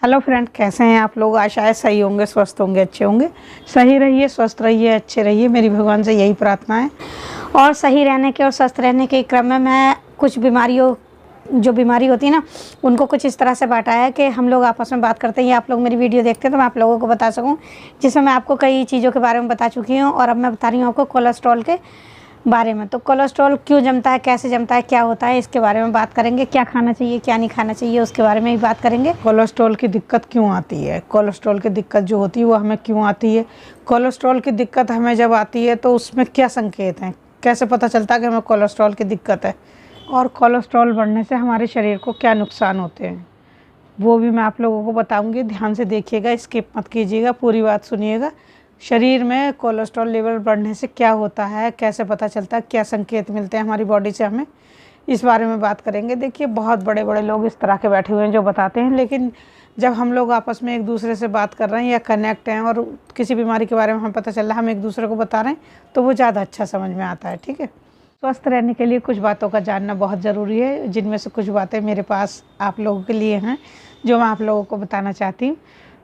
Hello friend, कैसे हैं आप लोग। आशा है सही होंगे, स्वस्थ होंगे, अच्छे होंगे। सही रहिए, स्वस्थ रहिए, अच्छे रहिए, मेरी भगवान से यही प्रार्थना है। और सही रहने के और स्वस्थ रहने के क्रम में मैं कुछ बीमारियों जो बीमारी होती है ना, उनको कुछ इस तरह से बांटा है कि हम लोग आपस में बात करते हैं या आप लोग मेरी वीडियो देखते हैं तो मैं आप लोगों को बता सकूं, जिसमें मैं आपको कई चीज़ों के बारे में बता चुकी हूं। और अब मैं बता रही हूँ आपको कोलेस्ट्रॉल के बारे में। तो कोलेस्ट्रॉल क्यों जमता है, कैसे जमता है, क्या होता है, इसके बारे में बात करेंगे। क्या खाना चाहिए, क्या नहीं खाना चाहिए, उसके बारे में भी बात करेंगे। कोलेस्ट्रॉल की दिक्कत क्यों आती है, कोलेस्ट्रॉल की दिक्कत जो होती है वो हमें क्यों आती है, कोलेस्ट्रॉल की दिक्कत हमें जब आती है तो उसमें क्या संकेत हैं, कैसे पता चलता है कि हमें कोलेस्ट्रॉल की दिक्कत है, और कोलेस्ट्रॉल बढ़ने से हमारे शरीर को क्या नुकसान होते हैं, वो भी मैं आप लोगों को बताऊंगी। ध्यान से देखिएगा, स्किप मत कीजिएगा, पूरी बात सुनिएगा। शरीर में कोलेस्ट्रॉल लेवल बढ़ने से क्या होता है, कैसे पता चलता है, क्या संकेत मिलते हैं हमारी बॉडी से हमें, इस बारे में बात करेंगे। देखिए, बहुत बड़े बड़े लोग इस तरह के बैठे हुए हैं जो बताते हैं, लेकिन जब हम लोग आपस में एक दूसरे से बात कर रहे हैं या कनेक्ट हैं और किसी बीमारी के बारे में हमें पता चल रहा है, हम एक दूसरे को बता रहे हैं, तो वो ज़्यादा अच्छा समझ में आता है। ठीक है, स्वस्थ रहने के लिए कुछ बातों का जानना बहुत ज़रूरी है, जिनमें से कुछ बातें मेरे पास आप लोगों के लिए हैं जो मैं आप लोगों को बताना चाहती हूँ।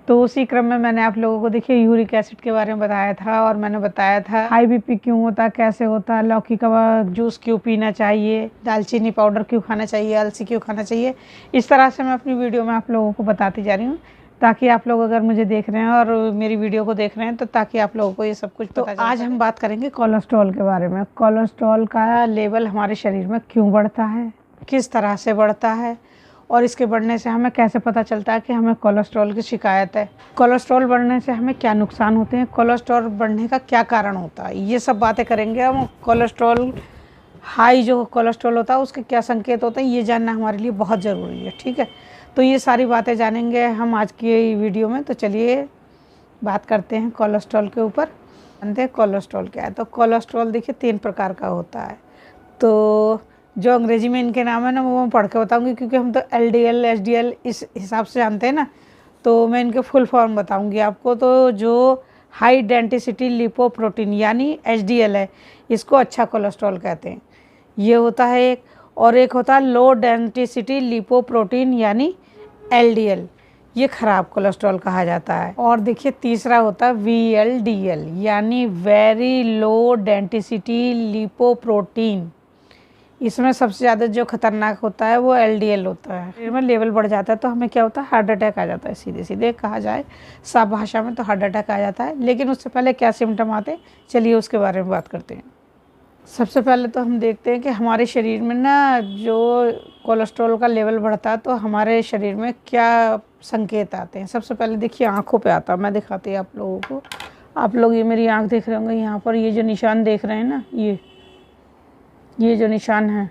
तो उसी क्रम में मैंने आप लोगों को देखिए यूरिक एसिड के बारे में बताया था, और मैंने बताया था हाई बीपी क्यों होता है, कैसे होता है, लौकी का जूस क्यों पीना चाहिए, दालचीनी पाउडर क्यों खाना चाहिए, अलसी क्यों खाना चाहिए। इस तरह से मैं अपनी वीडियो में आप लोगों को बताती जा रही हूँ, ताकि आप लोग अगर मुझे देख रहे हैं और मेरी वीडियो को देख रहे हैं तो ताकि आप लोगों को ये सब कुछ पता चले। आज हम बात करेंगे कोलेस्ट्रॉल के बारे में। कोलेस्ट्रॉल का लेवल हमारे शरीर में क्यों बढ़ता है, किस तरह से बढ़ता है, और इसके बढ़ने से हमें कैसे पता चलता है कि हमें कोलेस्ट्रॉल की शिकायत है, कोलेस्ट्रॉल बढ़ने से हमें क्या नुकसान होते हैं, कोलेस्ट्रॉल बढ़ने का क्या कारण होता है, ये सब बातें करेंगे हम। कोलेस्ट्रॉल हाई जो कोलेस्ट्रॉल होता है उसके क्या संकेत होते हैं, ये जानना हमारे लिए बहुत ज़रूरी है। ठीक है, तो ये सारी बातें जानेंगे हम आज की वीडियो में। तो चलिए बात करते हैं कोलेस्ट्रॉल के ऊपर। जानते हैं कोलेस्ट्रॉल क्या है। तो कोलेस्ट्रॉल देखिए 3 प्रकार का होता है। तो जो अंग्रेजी में इनके नाम है ना, वो मैं पढ़ के बताऊंगी, क्योंकि हम तो LDL HDL इस हिसाब से जानते हैं ना, तो मैं इनके फुल फॉर्म बताऊंगी आपको। तो जो हाई डेंसिटी लिपोप्रोटीन यानी HDL है, इसको अच्छा कोलेस्ट्रॉल कहते हैं, ये होता है एक। और एक होता है लो डेंसिटी लिपोप्रोटीन यानी LDL, ये ख़राब कोलेस्ट्रॉल कहा जाता है। और देखिए तीसरा होता है VLDL यानी वेरी लो डेंसिटी लिपोप्रोटीन। इसमें सबसे ज़्यादा जो खतरनाक होता है वो LDL होता है। शरीर में लेवल बढ़ जाता है तो हमें क्या होता है, हार्ट अटैक आ जाता है। सीधे सीधे कहा जाए साफ भाषा में तो हार्ट अटैक आ जाता है। लेकिन उससे पहले क्या सिम्टम आते हैं, चलिए उसके बारे में बात करते हैं। सबसे पहले तो हम देखते हैं कि हमारे शरीर में ना जो कोलेस्ट्रॉल का लेवल बढ़ता है तो हमारे शरीर में क्या संकेत आते हैं। सबसे पहले देखिए आँखों पे आता है, मैं दिखाती हूँ आप लोगों को। आप लोग ये मेरी आँख देख रहे होंगे, यहाँ पर ये जो निशान देख रहे हैं ना, ये जो निशान है,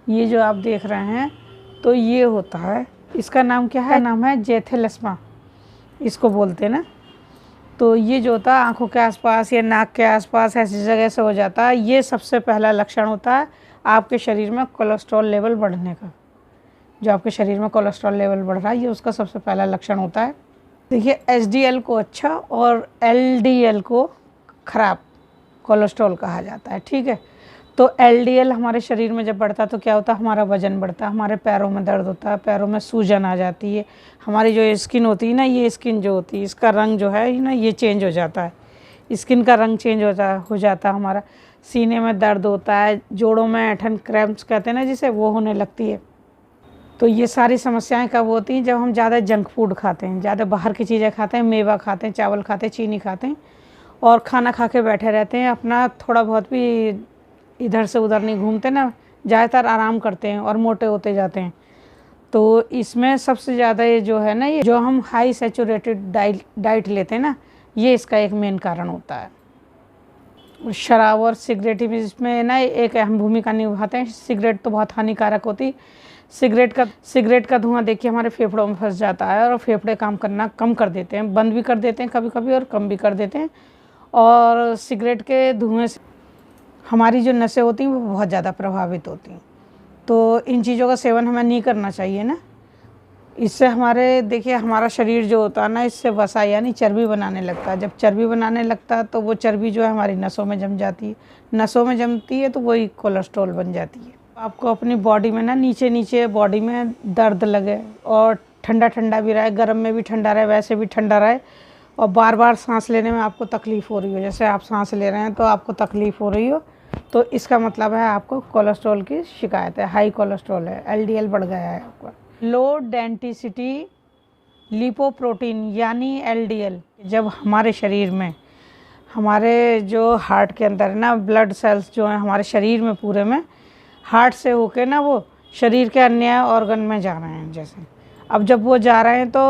ये जो आप देख रहे हैं, तो ये होता है, इसका नाम क्या है, नाम है ज़ेथेलस्मा, इसको बोलते हैं ना। तो ये जो होता है आँखों के आसपास या नाक के आसपास ऐसी जगह से हो जाता है, ये सबसे पहला लक्षण होता है आपके शरीर में कोलेस्ट्रॉल लेवल बढ़ने का। जो आपके शरीर में कोलेस्ट्रॉल लेवल बढ़ रहा है, ये उसका सबसे पहला लक्षण होता है। देखिए HDL को अच्छा और LDL को ख़राब कोलेस्ट्रॉल कहा जाता है। ठीक है, तो LDL हमारे शरीर में जब बढ़ता है तो क्या होता है, हमारा वजन बढ़ता है, हमारे पैरों में दर्द होता है, पैरों में सूजन आ जाती है, हमारी जो स्किन होती है ना, ये स्किन जो होती है इसका रंग जो है ना, ये चेंज हो जाता है, स्किन का रंग चेंज हो जाता है हमारा। सीने में दर्द होता है, जोड़ों में ऐंठन क्रैम्प्स कहते हैं ना जिसे, वो होने लगती है। तो ये सारी समस्याएं कब होती हैं, जब हम ज़्यादा जंक फूड खाते हैं, ज़्यादा बाहर की चीज़ें खाते हैं, मेवा खाते हैं, चावल खाते हैं, चीनी खाते हैं, और खाना खा के बैठे रहते हैं, अपना थोड़ा बहुत भी इधर से उधर नहीं घूमते ना, ज़्यादातर आराम करते हैं और मोटे होते जाते हैं। तो इसमें सबसे ज़्यादा ये जो है ना, ये जो हम हाई सैचुरेटेड डाइट लेते हैं ना, ये इसका एक मेन कारण होता है। शराब और सिगरेट भी इसमें ना एक अहम भूमिका निभाते हैं। सिगरेट तो बहुत हानिकारक होती, सिगरेट का धुआं देखिए हमारे फेफड़ों में फंस जाता है और फेफड़े काम करना कम कर देते हैं, बंद भी कर देते हैं कभी कभी और कम भी कर देते हैं। और सिगरेट के धुएँ से हमारी जो नसें होती हैं वो बहुत ज़्यादा प्रभावित होती हैं। तो इन चीज़ों का सेवन हमें नहीं करना चाहिए ना। इससे हमारे देखिए हमारा शरीर जो होता है ना, इससे वसा यानी चर्बी बनाने लगता है। जब चर्बी बनाने लगता है तो वो चर्बी जो है हमारी नसों में जम जाती है, नसों में जमती है तो वही कोलेस्ट्रॉल बन जाती है। आपको अपनी बॉडी में ना नीचे नीचे बॉडी में दर्द लगे और ठंडा ठंडा भी रहे, गर्म में भी ठंडा रहे, वैसे भी ठंडा रहे। और बार बार सांस लेने में आपको तकलीफ़ हो रही हो, जैसे आप सांस ले रहे हैं तो आपको तकलीफ़ हो रही हो, तो इसका मतलब है आपको कोलेस्ट्रॉल की शिकायत है, हाई कोलेस्ट्रॉल है, एलडीएल बढ़ गया है आपका। लो डेंसिटी लिपोप्रोटीन यानी एलडीएल जब हमारे शरीर में, हमारे जो हार्ट के अंदर है ना, ब्लड सेल्स जो हैं हमारे शरीर में पूरे में, हार्ट से होके ना वो शरीर के अन्य ऑर्गन में जा रहे हैं। जैसे अब जब वो जा रहे हैं तो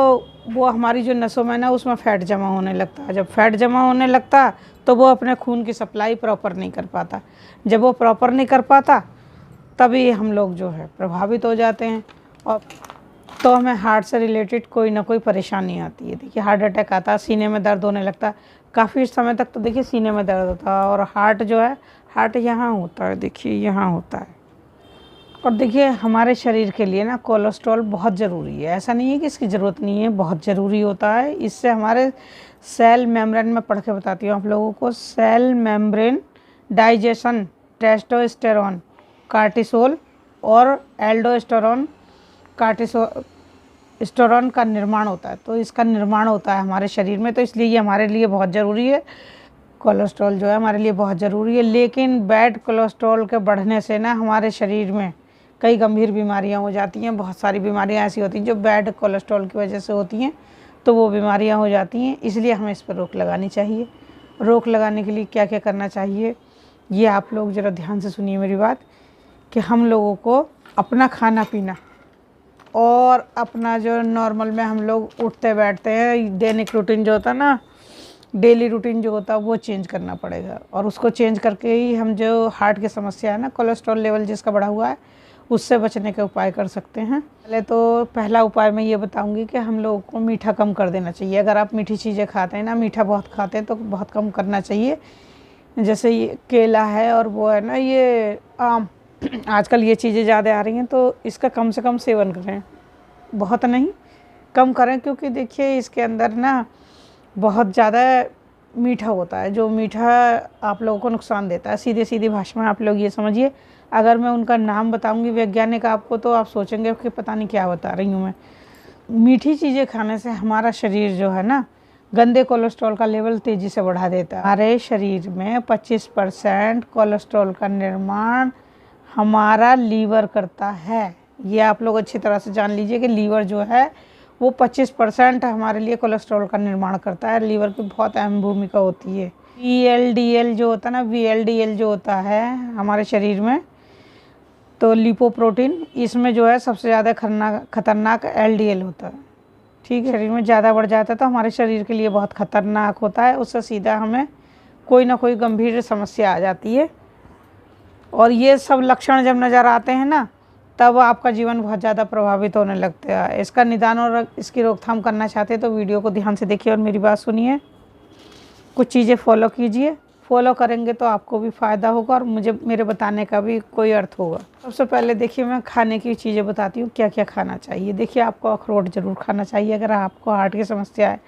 वो हमारी जो नसों में ना उसमें फ़ैट जमा होने लगता है। जब फैट जमा होने लगता तो वो अपने खून की सप्लाई प्रॉपर नहीं कर पाता। जब वो प्रॉपर नहीं कर पाता तभी हम लोग जो है प्रभावित हो जाते हैं, और तो हमें हार्ट से रिलेटेड कोई ना कोई परेशानी आती है। देखिए हार्ट अटैक आता है, सीने में दर्द होने लगता है, काफ़ी समय तक तो देखिए सीने में दर्द होता है। और हार्ट जो है, हार्ट यहाँ होता है, देखिए यहाँ होता है। और देखिए हमारे शरीर के लिए ना कोलेस्ट्रॉल बहुत ज़रूरी है, ऐसा नहीं है कि इसकी ज़रूरत नहीं है, बहुत ज़रूरी होता है। इससे हमारे सेल मेम्ब्रेन में पढ़ के बताती हूँ आप लोगों को, cell membrane digestion, testosterone, cortisol और एल्डोस्टेरोन, कार्टिसोस्टेरोन का निर्माण होता है। तो इसका निर्माण होता है हमारे शरीर में, तो इसलिए ये हमारे लिए बहुत ज़रूरी है। कोलेस्ट्रॉल जो है हमारे लिए बहुत ज़रूरी है। लेकिन बैड कोलेस्ट्रॉल के बढ़ने से ना हमारे शरीर में कई गंभीर बीमारियां हो जाती हैं। बहुत सारी बीमारियां ऐसी होती हैं जो बैड कोलेस्ट्रॉल की वजह से होती हैं, तो वो बीमारियां हो जाती हैं। इसलिए हमें इस पर रोक लगानी चाहिए। रोक लगाने के लिए क्या क्या करना चाहिए, ये आप लोग ज़रा ध्यान से सुनिए मेरी बात, कि हम लोगों को अपना खाना पीना और अपना जो नॉर्मल में हम लोग उठते बैठते हैं, दैनिक रूटीन जो होता है ना, डेली रूटीन जो होता है वो चेंज करना पड़ेगा। और उसको चेंज करके ही हम जो हार्ट की समस्या है ना, कोलेस्ट्रॉल लेवल जिसका बढ़ा हुआ है, उससे बचने के उपाय कर सकते हैं। पहले तो पहला उपाय मैं ये बताऊंगी कि हम लोगों को मीठा कम कर देना चाहिए। अगर आप मीठी चीज़ें खाते हैं ना, मीठा बहुत खाते हैं, तो बहुत कम करना चाहिए। जैसे ये केला है और वो है ना ये आम, आजकल ये चीज़ें ज़्यादा आ रही हैं, तो इसका कम से कम सेवन करें, बहुत नहीं कम करें। क्योंकि देखिए इसके अंदर ना बहुत ज़्यादा मीठा होता है, जो मीठा आप लोगों को नुकसान देता है। सीधे सीधी भाषा में आप लोग ये समझिए, अगर मैं उनका नाम बताऊंगी वैज्ञानिक आपको, तो आप सोचेंगे कि पता नहीं क्या बता रही हूँ मैं। मीठी चीज़ें खाने से हमारा शरीर जो है ना, गंदे कोलेस्ट्रॉल का लेवल तेज़ी से बढ़ा देता है। हमारे शरीर में 25% कोलेस्ट्रॉल का निर्माण हमारा लीवर करता है। ये आप लोग अच्छी तरह से जान लीजिए कि लीवर जो है वो 25% हमारे लिए कोलेस्ट्रॉल का निर्माण करता है। लीवर की बहुत अहम भूमिका होती है। VLDL जो होता है ना, VLDL जो होता है हमारे शरीर में, तो लिपोप्रोटीन, इसमें जो है सबसे ज़्यादा खतरनाक LDL होता है। ठीक है, शरीर में ज़्यादा बढ़ जाता है तो हमारे शरीर के लिए बहुत खतरनाक होता है। उससे सीधा हमें कोई ना कोई गंभीर समस्या आ जाती है। और ये सब लक्षण जब नज़र आते हैं ना, तब आपका जीवन बहुत ज़्यादा प्रभावित होने लगता है। इसका निदान और इसकी रोकथाम करना चाहते हैं तो वीडियो को ध्यान से देखिए और मेरी बात सुनिए, कुछ चीज़ें फॉलो कीजिए। फॉलो करेंगे तो आपको भी फ़ायदा होगा और मुझे मेरे बताने का भी कोई अर्थ होगा। सबसे पहले देखिए मैं खाने की चीज़ें बताती हूँ क्या क्या खाना चाहिए। देखिए आपको अखरोट ज़रूर खाना चाहिए अगर आपको हार्ट की समस्या है।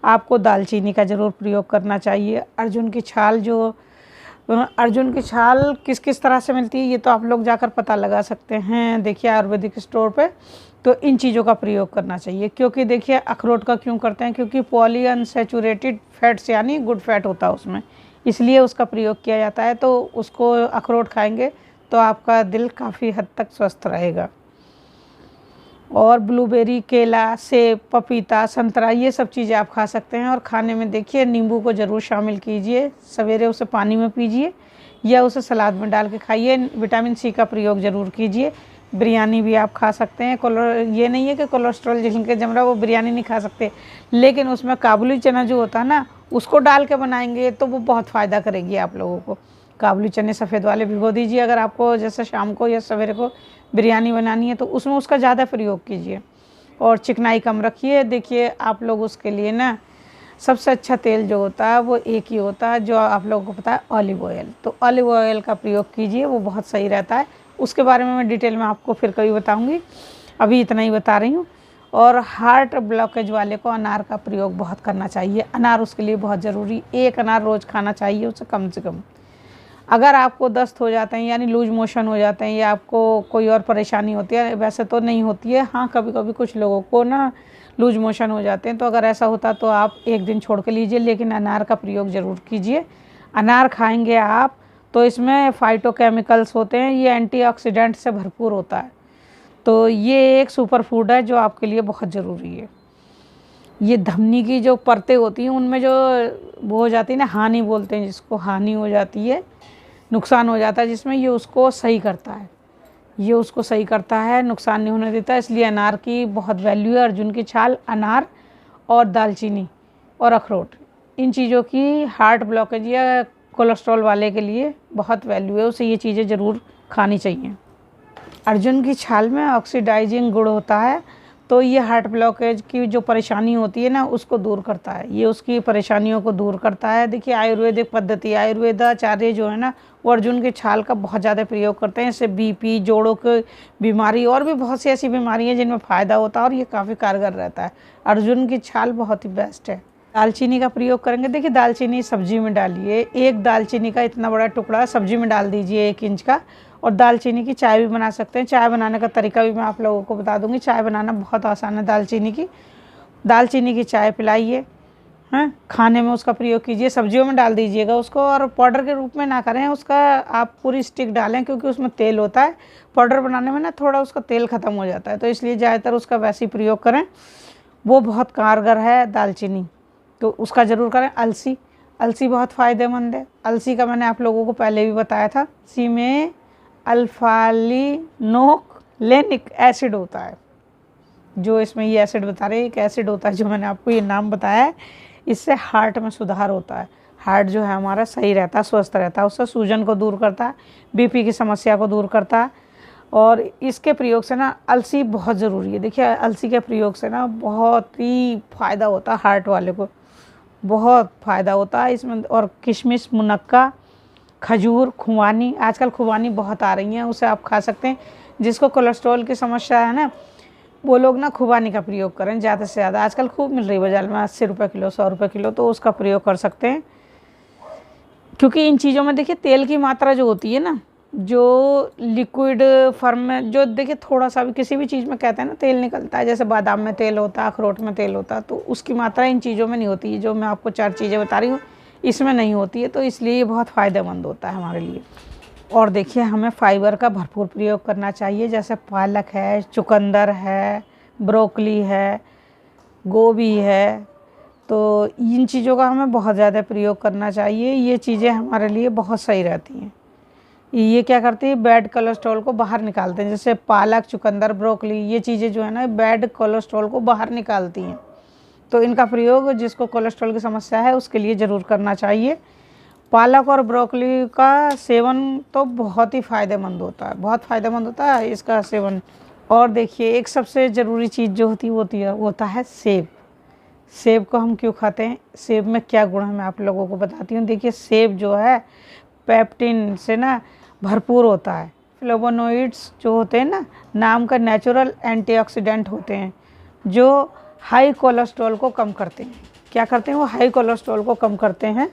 आपको दालचीनी का ज़रूर प्रयोग करना चाहिए। अर्जुन की छाल, जो अर्जुन की छाल किस किस तरह से मिलती है ये तो आप लोग जाकर पता लगा सकते हैं, देखिए आयुर्वेदिक स्टोर पे। तो इन चीज़ों का प्रयोग करना चाहिए। क्योंकि देखिए अखरोट का क्यों करते हैं, क्योंकि पॉली अनसैचुरेटेड फैट्स यानी गुड फैट होता है उसमें, इसलिए उसका प्रयोग किया जाता है। तो उसको अखरोट खाएंगे तो आपका दिल काफ़ी हद तक स्वस्थ रहेगा। और ब्लूबेरी, केला, सेब, पपीता, संतरा, ये सब चीज़ें आप खा सकते हैं। और खाने में देखिए नींबू को ज़रूर शामिल कीजिए। सवेरे उसे पानी में पीजिए या उसे सलाद में डाल के खाइए। विटामिन सी का प्रयोग ज़रूर कीजिए। बिरयानी भी आप खा सकते हैं। ये नहीं है कि कोलेस्ट्रॉल जिनके जम रहा है वो बिरयानी नहीं खा सकते, लेकिन उसमें काबुली चना जो होता है ना, उसको डाल के बनाएंगे तो वो बहुत फ़ायदा करेगी आप लोगों को। काबुली चने सफ़ेद वाले भिगो दीजिए। अगर आपको जैसे शाम को या सवेरे को बिरयानी बनानी है तो उसमें उसका ज़्यादा प्रयोग कीजिए और चिकनाई कम रखिए। देखिए आप लोग उसके लिए ना सबसे अच्छा तेल जो होता है वो एक ही होता है जो आप लोगों को पता है, ऑलिव ऑयल। तो ऑलिव ऑयल का प्रयोग कीजिए, वो बहुत सही रहता है। उसके बारे में मैं डिटेल में आपको फिर कभी बताऊँगी, अभी इतना ही बता रही हूँ। और हार्ट ब्लॉकेज वाले को अनार का प्रयोग बहुत करना चाहिए। अनार उसके लिए बहुत ज़रूरी, एक अनार रोज़ खाना चाहिए उसे कम से कम। अगर आपको दस्त हो जाते हैं यानी लूज मोशन हो जाते हैं या आपको कोई और परेशानी होती है, वैसे तो नहीं होती है, हाँ कभी कभी कुछ लोगों को ना लूज मोशन हो जाते हैं, तो अगर ऐसा होता तो आप एक दिन छोड़ के लीजिए, लेकिन अनार का प्रयोग ज़रूर कीजिए। अनार खाएंगे आप तो इसमें फाइटोकेमिकल्स होते हैं, ये एंटीऑक्सीडेंट से भरपूर होता है, तो ये एक सुपर फूड है जो आपके लिए बहुत ज़रूरी है। ये धमनी की जो परतें होती हैं उनमें जो वो हो जाती है ना, हानि बोलते हैं जिसको, हानि हो जाती है, नुकसान हो जाता है जिसमें, ये उसको सही करता है, ये उसको सही करता है, नुकसान नहीं होने देता। इसलिए अनार की बहुत वैल्यू है। अर्जुन की छाल, अनार और दालचीनी और अखरोट, इन चीज़ों की हार्ट ब्लॉकेज या कोलेस्ट्रॉल वाले के लिए बहुत वैल्यू है, उसे ये चीज़ें ज़रूर खानी चाहिए। अर्जुन की छाल में ऑक्सीडाइजिंग गुण होता है, तो ये हार्ट ब्लॉकेज की जो परेशानी होती है ना उसको दूर करता है, ये उसकी परेशानियों को दूर करता है। देखिए आयुर्वेदिक पद्धति, आयुर्वेदाचार्य जो है ना वो अर्जुन की छाल का बहुत ज़्यादा प्रयोग करते हैं। इससे बीपी, जोड़ों की बीमारी और भी बहुत सी ऐसी बीमारी हैं जिनमें फ़ायदा होता है और ये काफ़ी कारगर रहता है। अर्जुन की छाल बहुत ही बेस्ट है। दालचीनी का प्रयोग करेंगे, देखिए दालचीनी सब्जी में डालिए, एक दालचीनी का इतना बड़ा टुकड़ा सब्जी में डाल दीजिए 1 इंच का, और दालचीनी की चाय भी बना सकते हैं। चाय बनाने का तरीका भी मैं आप लोगों को बता दूंगी, चाय बनाना बहुत आसान है। दालचीनी की चाय पिलाइए, हैं, खाने में उसका प्रयोग कीजिए, सब्जियों में डाल दीजिएगा उसको, और पाउडर के रूप में ना करें उसका, आप पूरी स्टिक डालें क्योंकि उसमें तेल होता है, पाउडर बनाने में ना थोड़ा उसका तेल ख़त्म हो जाता है, तो इसलिए ज़्यादातर उसका वैसे ही प्रयोग करें, वो बहुत कारगर है दालचीनी, तो उसका ज़रूर करें। अलसी बहुत फ़ायदेमंद है। अलसी का मैंने आप लोगों को पहले भी बताया था, इसी में अल्फा-लिनोलेनिक एसिड होता है, जो इसमें ये एसिड बता रहे हैं, एक एसिड होता है जो मैंने आपको ये नाम बताया है, इससे हार्ट में सुधार होता है, हार्ट जो है हमारा सही रहता है, स्वस्थ रहता है, उससे सूजन को दूर करता है, बीपी की समस्या को दूर करता है, और इसके प्रयोग से ना अलसी बहुत ज़रूरी है। देखिए अलसी के प्रयोग से ना बहुत ही फ़ायदा होता है, हार्ट वाले को बहुत फ़ायदा होता है इसमें। और किशमिश, मुनक्का, खजूर, खुबानी, आजकल खुबानी बहुत आ रही हैं, उसे आप खा सकते हैं। जिसको कोलेस्ट्रॉल की समस्या है ना वो लोग ना खुबानी का प्रयोग करें ज़्यादा से ज़्यादा, आजकल खूब मिल रही है बाजार में, 80 रुपये किलो, 100 रुपये किलो, तो उसका प्रयोग कर सकते हैं। क्योंकि इन चीज़ों में देखिए तेल की मात्रा जो होती है ना, जो लिक्विड फॉर्म में, जो देखिए थोड़ा सा भी किसी भी चीज़ में कहते हैं ना तेल निकलता है, जैसे बादाम में तेल होता है, अखरोट में तेल होता है, तो उसकी मात्रा इन चीज़ों में नहीं होती है, जो मैं आपको 4 चीज़ें बता रही हूँ इसमें नहीं होती है, तो इसलिए ये बहुत फ़ायदेमंद होता है हमारे लिए। और देखिए हमें फाइबर का भरपूर प्रयोग करना चाहिए, जैसे पालक है, चुकंदर है, ब्रोकली है, गोभी है, तो इन चीज़ों का हमें बहुत ज़्यादा प्रयोग करना चाहिए, ये चीज़ें हमारे लिए बहुत सही रहती हैं। ये क्या करती है, बैड कोलेस्ट्रॉल को बाहर निकालते हैं, जैसे पालक, चुकंदर, ब्रोकली, ये चीज़ें जो है ना बैड कोलेस्ट्रॉल को बाहर निकालती हैं, तो इनका प्रयोग जिसको कोलेस्ट्रॉल की समस्या है उसके लिए ज़रूर करना चाहिए। पालक और ब्रोकली का सेवन तो बहुत ही फ़ायदेमंद होता है, बहुत फ़ायदेमंद होता है इसका सेवन। और देखिए एक सबसे ज़रूरी चीज़ जो होती है वो होता है सेब। सेब को हम क्यों खाते हैं, सेब में क्या गुण है मैं आप लोगों को बताती हूँ। देखिए सेब जो है पेप्टिन से ना भरपूर होता है, फ्लेवोनोइड्स जो होते हैं ना, नाम का नेचुरल एंटीऑक्सीडेंट होते हैं जो हाई कोलेस्ट्रॉल को कम करते हैं। क्या करते हैं, वो हाई कोलेस्ट्रॉल को कम करते हैं,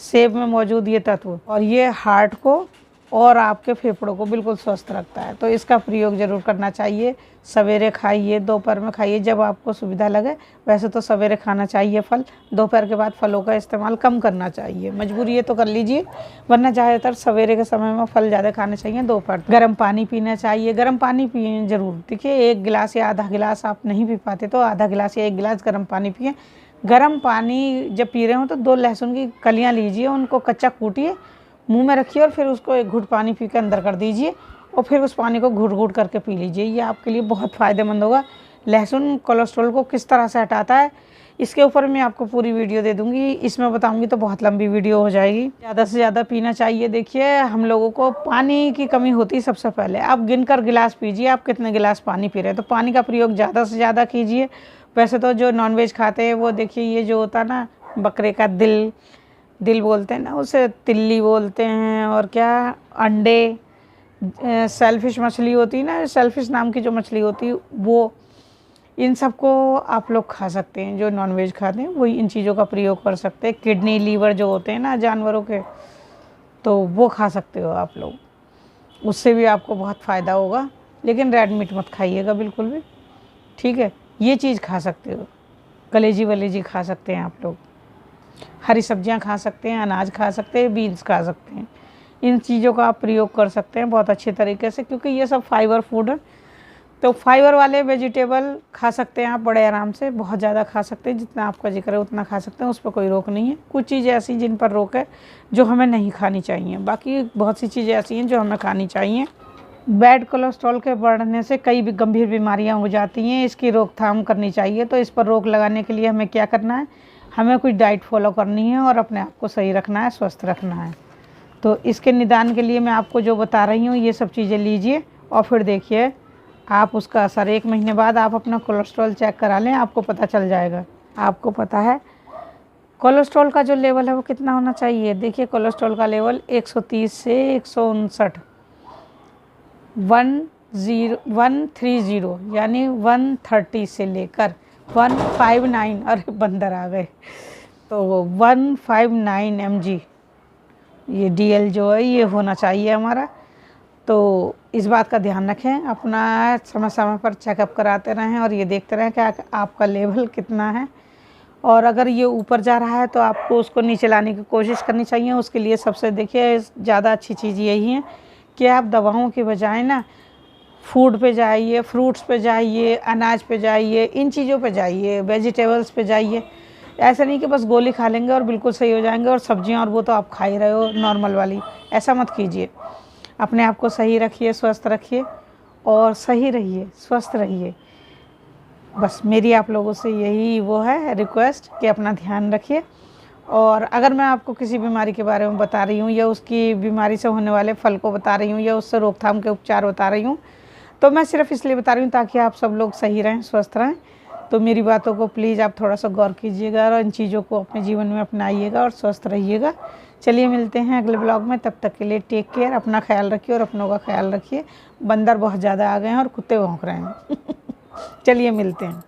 सेब में मौजूद ये तत्व, और ये हार्ट को और आपके फेफड़ों को बिल्कुल स्वस्थ रखता है, तो इसका प्रयोग ज़रूर करना चाहिए। सवेरे खाइए, दोपहर में खाइए, जब आपको सुविधा लगे। वैसे तो सवेरे खाना चाहिए फल, दोपहर के बाद फलों का इस्तेमाल कम करना चाहिए, मजबूरी है तो कर लीजिए, वरना ज़्यादातर सवेरे के समय में फल ज़्यादा खाने चाहिए। दोपहर गर्म पानी पीना चाहिए, गर्म पानी पिए ज़रूर। देखिए 1 गिलास या आधा गिलास आप नहीं पी पाते तो आधा गिलास या 1 गिलास गर्म पानी पिए। गर्म पानी जब पी रहे हो तो 2 लहसुन की कलियाँ लीजिए, उनको कच्चा कूटिए, मुंह में रखिए और फिर उसको 1 घूंट पानी पी के अंदर कर दीजिए, और फिर उस पानी को घूट घूट करके पी लीजिए, ये आपके लिए बहुत फ़ायदेमंद होगा। लहसुन कोलेस्ट्रॉल को किस तरह से हटाता है इसके ऊपर मैं आपको पूरी वीडियो दे दूँगी, इसमें बताऊँगी तो बहुत लंबी वीडियो हो जाएगी। ज़्यादा से ज़्यादा पीना चाहिए। देखिए हम लोगों को पानी की कमी होती है सबसे पहले, आप गिनकर गिलास पीजिए, आप कितने गिलास पानी पी रहे हैं, तो पानी का प्रयोग ज़्यादा से ज़्यादा कीजिए। वैसे तो जो नॉनवेज खाते हैं वो देखिए ये जो होता है ना बकरे का दिल बोलते हैं ना, उसे तिल्ली बोलते हैं, और क्या अंडे, सेलफिश मछली होती है ना, सेलफिश नाम की जो मछली होती है वो, इन सबको आप लोग खा सकते हैं। जो नॉनवेज खाते हैं वही इन चीज़ों का प्रयोग कर सकते हैं। किडनी, लीवर जो होते हैं ना जानवरों के, तो वो खा सकते हो आप लोग, उससे भी आपको बहुत फ़ायदा होगा। लेकिन रेड मीट मत खाइएगा बिल्कुल भी, ठीक है। ये चीज़ खा सकते हो, कलेजी वलेजी खा सकते हैं आप लोग, हरी सब्जियां खा सकते हैं, अनाज खा सकते हैं, बीन्स खा सकते हैं। इन चीज़ों का आप प्रयोग कर सकते हैं बहुत अच्छे तरीके से, क्योंकि ये सब फाइबर फूड है। तो फाइबर वाले वेजिटेबल खा सकते हैं आप बड़े आराम से, बहुत ज़्यादा खा सकते हैं, जितना आपका जिक्र है उतना खा सकते हैं, उस पर कोई रोक नहीं है। कुछ चीज़ें ऐसी जिन पर रोक है जो हमें नहीं खानी चाहिए, बाकी बहुत सी चीज़ें ऐसी हैं जो हमें खानी चाहिए। बैड कोलेस्ट्रॉल के बढ़ने से कई भी गंभीर बीमारियां हो जाती हैं, इसकी रोकथाम करनी चाहिए। तो इस पर रोक लगाने के लिए हमें क्या करना है, हमें कुछ डाइट फॉलो करनी है और अपने आप को सही रखना है, स्वस्थ रखना है। तो इसके निदान के लिए मैं आपको जो बता रही हूँ ये सब चीज़ें लीजिए और फिर देखिए आप उसका असर। 1 महीने बाद आप अपना कोलेस्ट्रॉल चेक करा लें, आपको पता चल जाएगा। आपको पता है कोलेस्ट्रॉल का जो लेवल है वो कितना होना चाहिए। देखिए कोलेस्ट्रॉल का लेवल 130 से 159 130 यानी 130 से लेकर 159, अरे बंदर आ गए, तो 159 mg ये DL जो है ये होना चाहिए हमारा। तो इस बात का ध्यान रखें, अपना समय समय पर चेकअप कराते रहें और ये देखते रहें कि आपका लेवल कितना है। और अगर ये ऊपर जा रहा है तो आपको उसको नीचे लाने की कोशिश करनी चाहिए। उसके लिए सबसे देखिए ज़्यादा अच्छी चीज़ यही है कि आप दवाओं के बजाय ना फूड पे जाइए, फ्रूट्स पे जाइए, अनाज पे जाइए, इन चीज़ों पे जाइए, वेजिटेबल्स पे जाइए। ऐसा नहीं कि बस गोली खा लेंगे और बिल्कुल सही हो जाएंगे, और सब्जियां और वो तो आप खा ही रहे हो नॉर्मल वाली, ऐसा मत कीजिए। अपने आप को सही रखिए, स्वस्थ रखिए और सही रहिए, स्वस्थ रहिए। बस मेरी आप लोगों से यही वो है रिक्वेस्ट कि अपना ध्यान रखिए। और अगर मैं आपको किसी बीमारी के बारे में बता रही हूँ या उसकी बीमारी से होने वाले फल को बता रही हूँ या उससे रोकथाम के उपचार बता रही हूँ, तो मैं सिर्फ इसलिए बता रही हूँ ताकि आप सब लोग सही रहें, स्वस्थ रहें। तो मेरी बातों को प्लीज़ आप थोड़ा सा गौर कीजिएगा और इन चीज़ों को अपने जीवन में अपनाइएगा और स्वस्थ रहिएगा। चलिए मिलते हैं अगले ब्लॉग में, तब तक के लिए टेक केयर, अपना ख्याल रखिए और अपनों का ख्याल रखिए। बंदर बहुत ज़्यादा आ गए हैं और कुत्ते भौंक रहे हैं चलिए मिलते हैं।